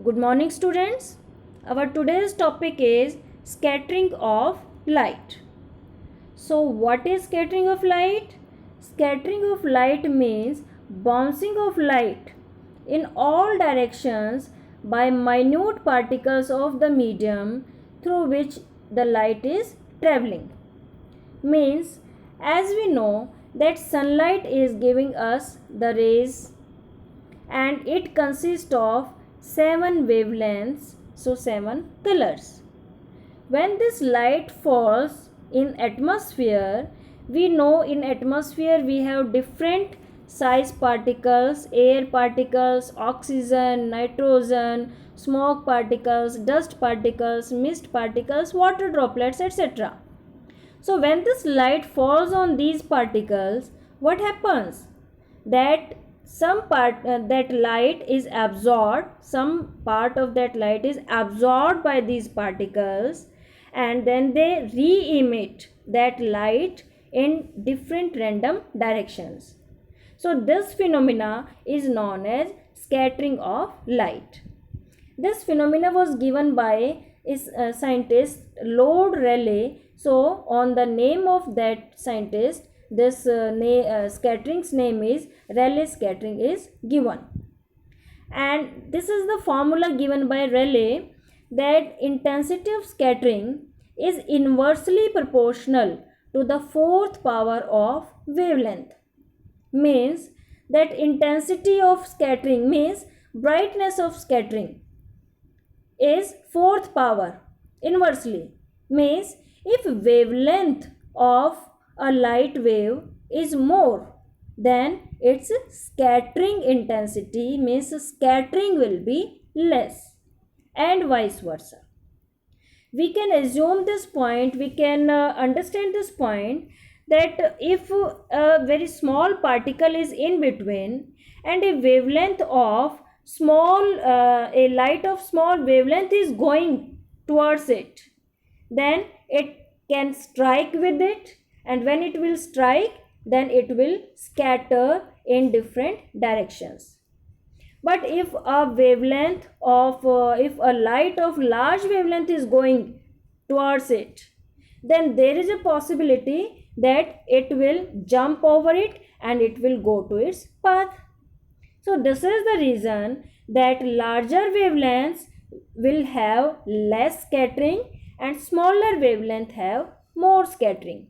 Good morning, students. Our today's topic is scattering of light. So, what is scattering of light? Scattering of light means bouncing of light in all directions by minute particles of the medium through which the light is traveling. Means, as we know that sunlight is giving us the rays and it consists of 7 wavelengths, so 7 colors. When this light falls in atmosphere, we know in atmosphere we have different size particles, air particles, oxygen, nitrogen, smoke particles, dust particles, mist particles, water droplets, etc. So when this light falls on these particles, what happens? That some part that light is absorbed, some part of that light is absorbed by these particles, and then they re-emit that light in different random directions. So this phenomena is known as scattering of light. This phenomena was given by scientist Lord Rayleigh. So on the name of that scientist, this scattering's name is Rayleigh scattering is given. And this is the formula given by Rayleigh, that intensity of scattering is inversely proportional to the fourth power of wavelength. Means that intensity of scattering means brightness of scattering is fourth power inversely. Means if wavelength of a light wave is more, then its scattering intensity means scattering will be less, and vice versa. We can assume this point, we can understand this point, that if a very small particle is in between and a wavelength of a light of small wavelength is going towards it, then it can strike with it, and when it will strike, then it will scatter in different directions. But if a wavelength of if a light of large wavelength is going towards it, then there is a possibility that it will jump over it and it will go to its path. So this is the reason that larger wavelengths will have less scattering and smaller wavelength have more scattering.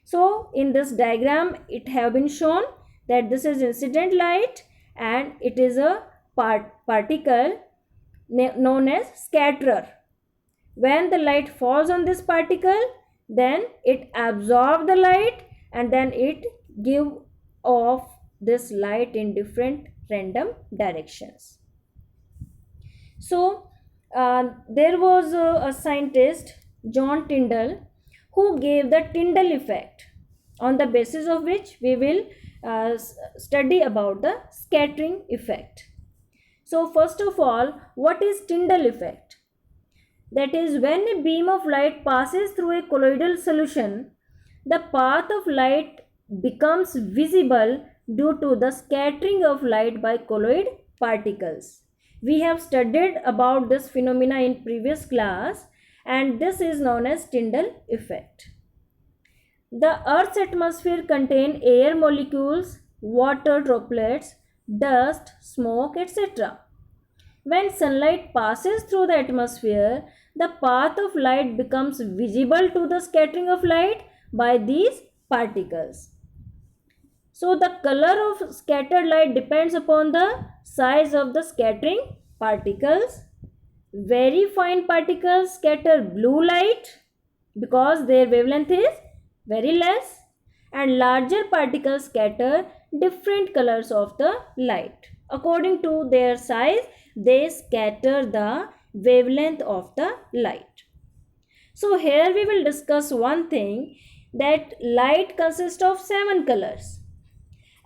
So in this diagram it have been shown that this is incident light and it is a particle known as scatterer. When the light falls on this particle, then it absorbs the light and then it give off this light in different random directions. So there was a scientist, John Tyndall, who gave the Tyndall effect, on the basis of which we will study about the scattering effect. So first of all, what is Tyndall effect? That is, when a beam of light passes through a colloidal solution, the path of light becomes visible due to the scattering of light by colloid particles. We have studied about this phenomena in previous class, and this is known as Tyndall effect. The Earth's atmosphere contains air molecules, water droplets, dust, smoke, etc. When sunlight passes through the atmosphere, the path of light becomes visible to the scattering of light by these particles. So the color of scattered light depends upon the size of the scattering particles. Very fine particles scatter blue light because their wavelength is very less, and larger particles scatter different colors of the light. According to their size, they scatter the wavelength of the light. So here we will discuss one thing, that light consists of 7 colors,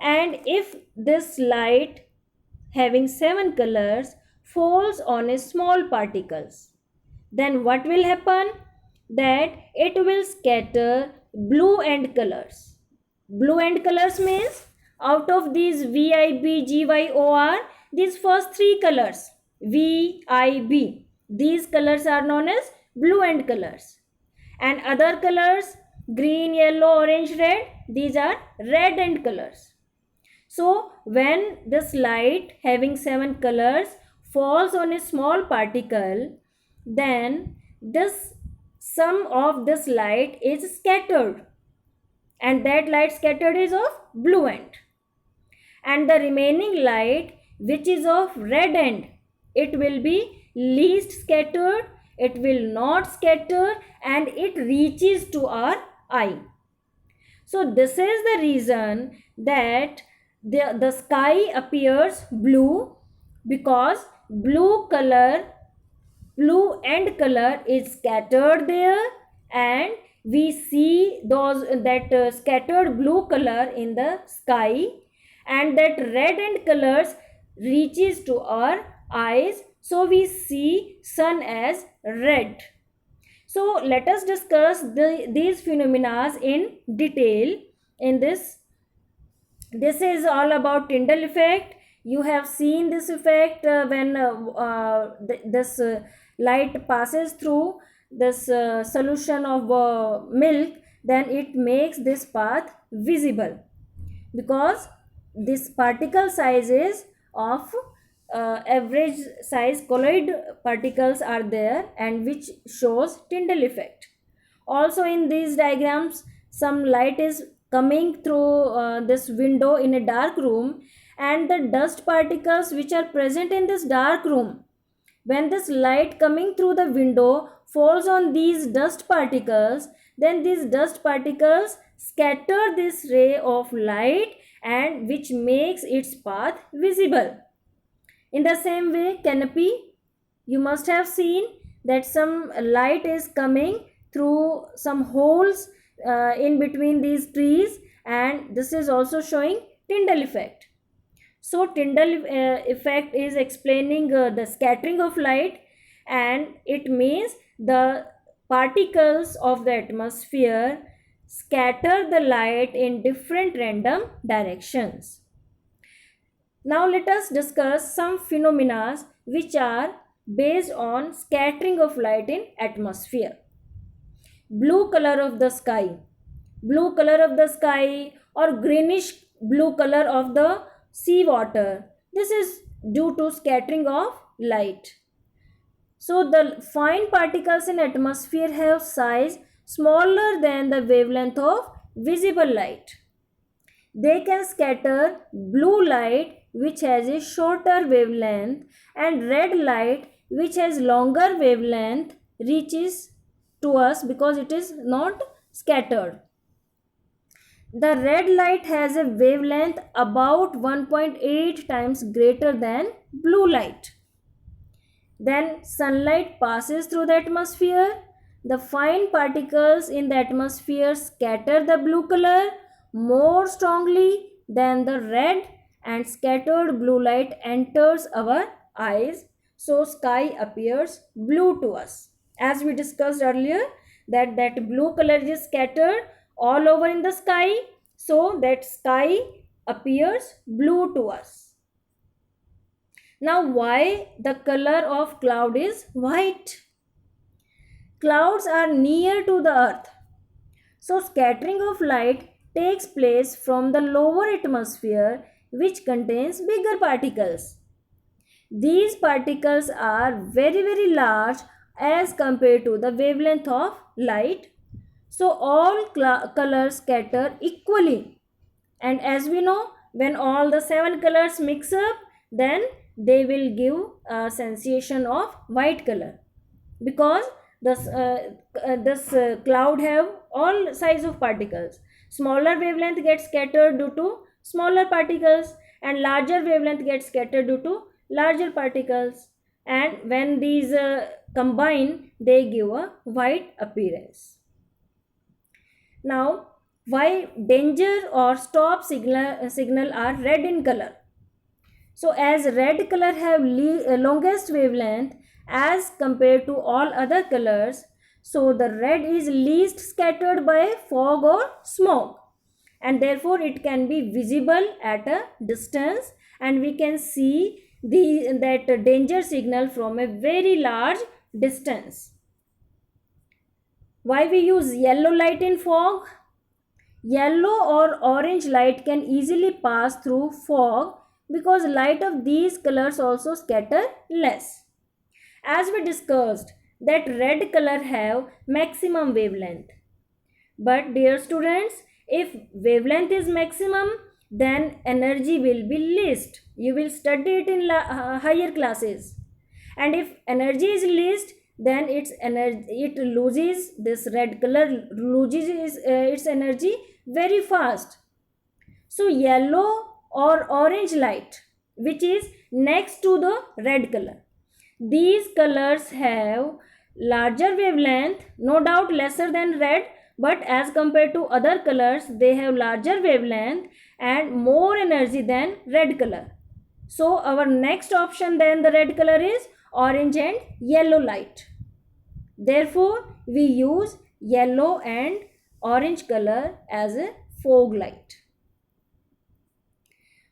and if this light having 7 colors falls on a small particles, then what will happen? That it will scatter blue end colors. Blue end colors means out of these VIB, GY, OR, these first 3 colors, VIB. These colors are known as blue end colors. And other colors, green, yellow, orange, red, these are red end colors. So when this light having 7 colors falls on a small particle, then this some of this light is scattered, and that light scattered is of blue end, and the remaining light which is of red end, it will be least scattered, it will not scatter, and it reaches to our eye. So this is the reason that the sky appears blue, because blue end color is scattered there, and we see those that scattered blue color in the sky, and that red end colors reaches to our eyes, so we see sun as red. So let us discuss these phenomena in detail in this. This is all about Tyndall effect. You have seen this effect when this light passes through this solution of milk, then it makes this path visible, because this particle sizes of average size colloid particles are there, and which shows Tyndall effect. Also in these diagrams, some light is coming through this window in a dark room, and the dust particles which are present in this dark room, when this light coming through the window falls on these dust particles, then these dust particles scatter this ray of light, and which makes its path visible. In the same way, canopy, you must have seen that some light is coming through some holes in between these trees, and this is also showing Tyndall effect. So Tyndall effect is explaining the scattering of light, and it means the particles of the atmosphere scatter the light in different random directions. Now let us discuss some phenomena which are based on scattering of light in atmosphere. Blue color of the sky. Blue color of the sky or greenish blue color of the sea water. This is due to scattering of light. So the fine particles in atmosphere have size smaller than the wavelength of visible light. They can scatter blue light which has a shorter wavelength, and red light which has longer wavelength reaches to us because it is not scattered. The red light has a wavelength about 1.8 times greater than blue light. Then sunlight passes through the atmosphere. The fine particles in the atmosphere scatter the blue color more strongly than the red, and scattered blue light enters our eyes, so sky appears blue to us. As we discussed earlier, that blue color is scattered all over in the sky, so that sky appears blue to us. Now why the color of cloud is white? Clouds are near to the earth, so scattering of light takes place from the lower atmosphere, which contains bigger particles. These particles are very large as compared to the wavelength of light, so all colors scatter equally. And as we know, when all the 7 colors mix up, then they will give a sensation of white color, because this cloud have all size of particles. Smaller wavelength gets scattered due to smaller particles, and larger wavelength gets scattered due to larger particles, and when these combine, they give a white appearance. Now why danger or stop signal are red in color? So as red color have longest wavelength as compared to all other colors, so the red is least scattered by fog or smoke, and therefore it can be visible at a distance, and we can see that danger signal from a very large distance. Why we use yellow light in fog? Yellow or orange light can easily pass through fog because light of these colors also scatter less. As we discussed that red color have maximum wavelength. But dear students, if wavelength is maximum, then energy will be least. You will study it in higher classes. And if energy is least, then it loses, this red color loses its energy very fast. So yellow or orange light, which is next to the red color, these colors have larger wavelength, no doubt lesser than red, but as compared to other colors, they have larger wavelength and more energy than red color. So our next option than the red color is orange and yellow light. Therefore, we use yellow and orange color as a fog light.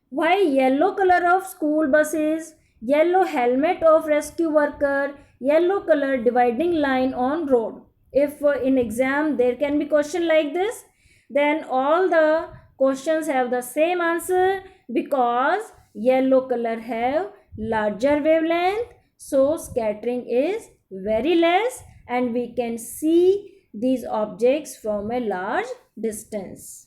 Why yellow color of school buses, yellow helmet of rescue worker, yellow color dividing line on road? If in exam there can be question like this, then all the questions have the same answer, because yellow color have larger wavelength, so scattering is very less and we can see these objects from a large distance.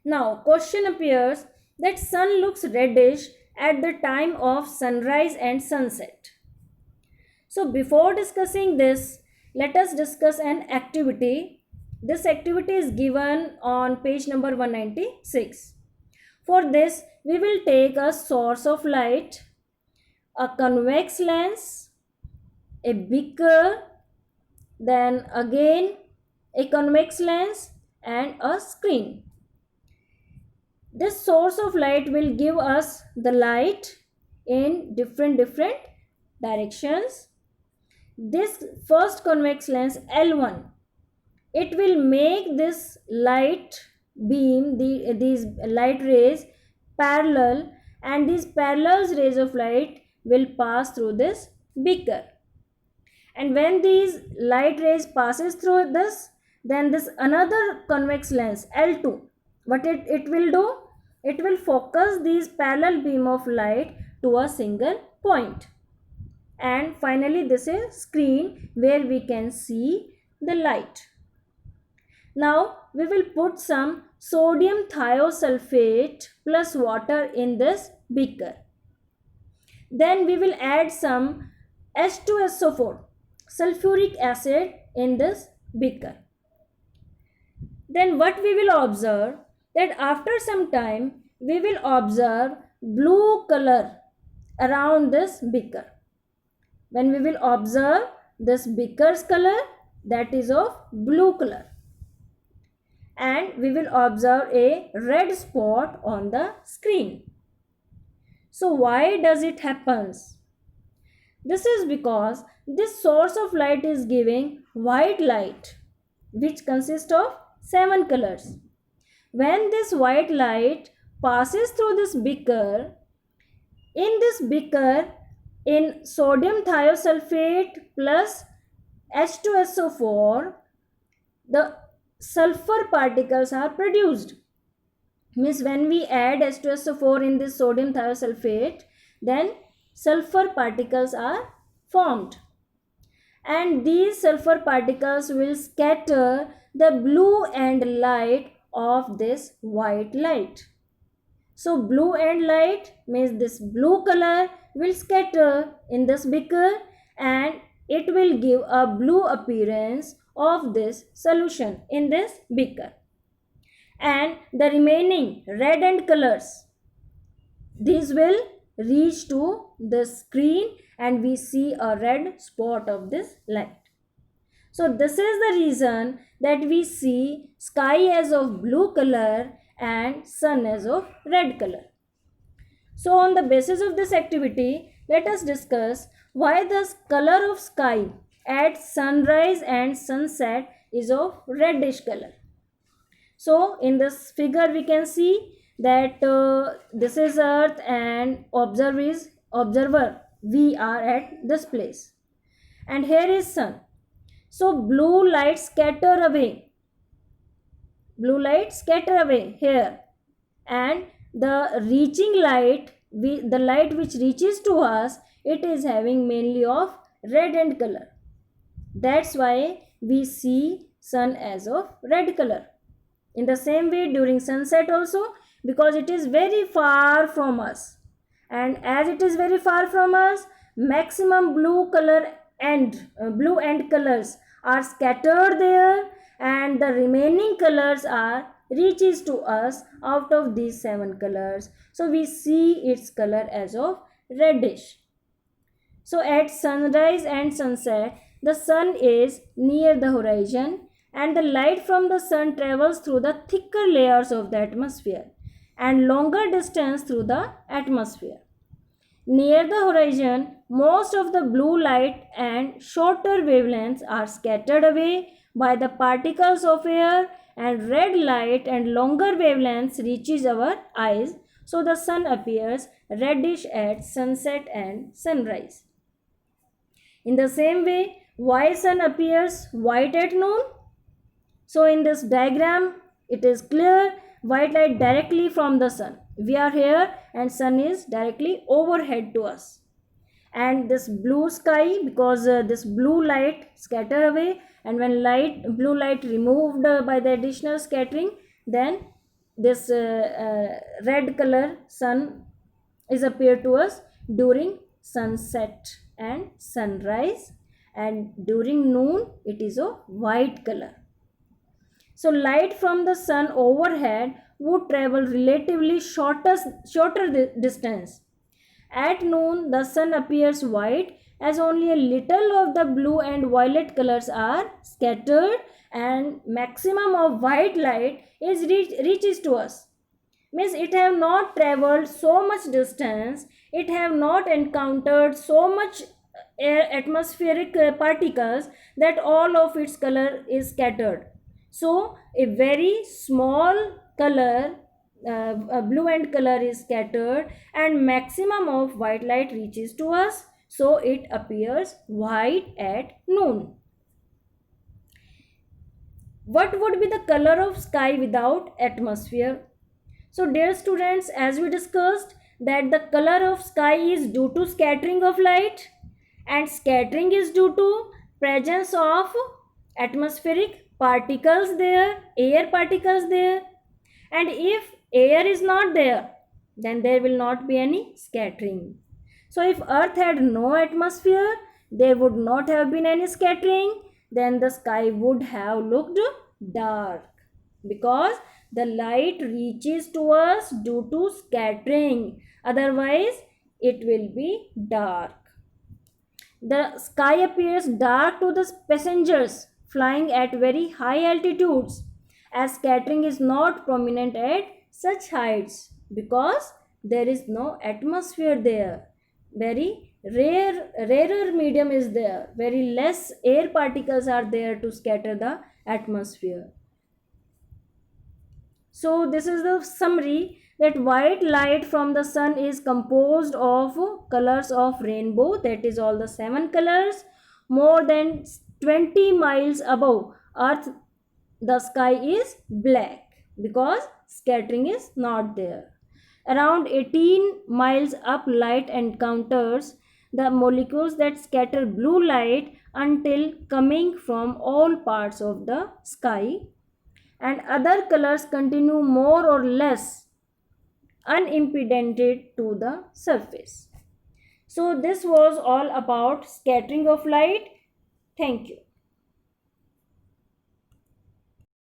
Now, question appears that sun looks reddish at the time of sunrise and sunset. So, before discussing this, let us discuss an activity. This activity is given on page number 196. For this, we will take a source of light, a convex lens, a beaker, then again a convex lens and a screen. This source of light will give us the light in different directions. This first convex lens L1, it will make this light beam, these light rays parallel, and these parallel rays of light will pass through this beaker. And when these light rays passes through this, then this another convex lens L2, what it will do? It will focus these parallel beam of light to a single point. And finally this is screen where we can see the light. Now we will put some sodium thiosulfate plus water in this beaker. Then we will add some H2SO4, sulfuric acid, in this beaker. Then what we will observe, that after some time we will observe blue color around this beaker. When we will observe this beaker's color, that is of blue color, and we will observe a red spot on the screen. So why does it happens? This is because this source of light is giving white light, which consists of 7 colors. When this white light passes through this beaker, in this beaker, in sodium thiosulfate plus H2SO4, the sulfur particles are produced. Means when we add H2SO4 in this sodium thiosulfate, then sulfur particles are formed. And these sulfur particles will scatter the blue end light of this white light. So blue end light means this blue color will scatter in this beaker and it will give a blue appearance of this solution in this beaker. And the remaining red end colors, these will reach to the screen and we see a red spot of this light. So this is the reason that we see sky as of blue color and sun as of red color. So on the basis of this activity, let us discuss why the color of sky at sunrise and sunset is of reddish color. So in this figure we can see that this is earth and observer we are at this place, and here is sun. So blue light scatter away here, and the reaching light, the light which reaches to us, it is having mainly of red end color. That's why we see sun as of red color. In the same way during sunset also, because it is very far from us, and as it is very far from us, maximum blue color and blue end colors are scattered there, and the remaining colors are reaches to us out of these 7 colors, so we see its color as of reddish. So at sunrise and sunset, the sun is near the horizon, and the light from the sun travels through the thicker layers of the atmosphere and longer distance through the atmosphere. Near the horizon, most of the blue light and shorter wavelengths are scattered away by the particles of air, and red light and longer wavelengths reaches our eyes, so the sun appears reddish at sunset and sunrise. In the same way, why sun appears white at noon? So in this diagram, it is clear, white light directly from the sun. We are here and sun is directly overhead to us. And this blue sky, because this blue light scatter away, and when blue light removed by the additional scattering, then this red color sun is appear to us during sunset and sunrise, and during noon it is of white color. So light from the sun overhead would travel relatively shorter distance. At noon, the sun appears white as only a little of the blue and violet colors are scattered, and maximum of white light is reaches to us. Means it have not traveled so much distance, it have not encountered so much atmospheric particles that all of its color is scattered. So a very small color, a blue end color is scattered, and maximum of white light reaches to us, so it appears white at noon. What would be the color of sky without atmosphere? So dear students, as we discussed that the color of sky is due to scattering of light, and scattering is due to presence of atmospheric particles there, air particles there, and if air is not there, then there will not be any scattering. So if earth had no atmosphere, there would not have been any scattering, then the sky would have looked dark, because the light reaches to us due to scattering, otherwise it will be dark. The sky appears dark to the passengers flying at very high altitudes, as scattering is not prominent at such heights, because there is no atmosphere there. Very rarer medium is there. Very less air particles are there to scatter the atmosphere. So this is the summary, that white light from the sun is composed of colors of rainbow, that is all the 7 colors. More than 20 miles above earth, the sky is black, because scattering is not there. Around 18 miles up, light encounters the molecules that scatter blue light until coming from all parts of the sky, and other colors continue more or less unimpeded to the surface. So this was all about scattering of light. Thank you.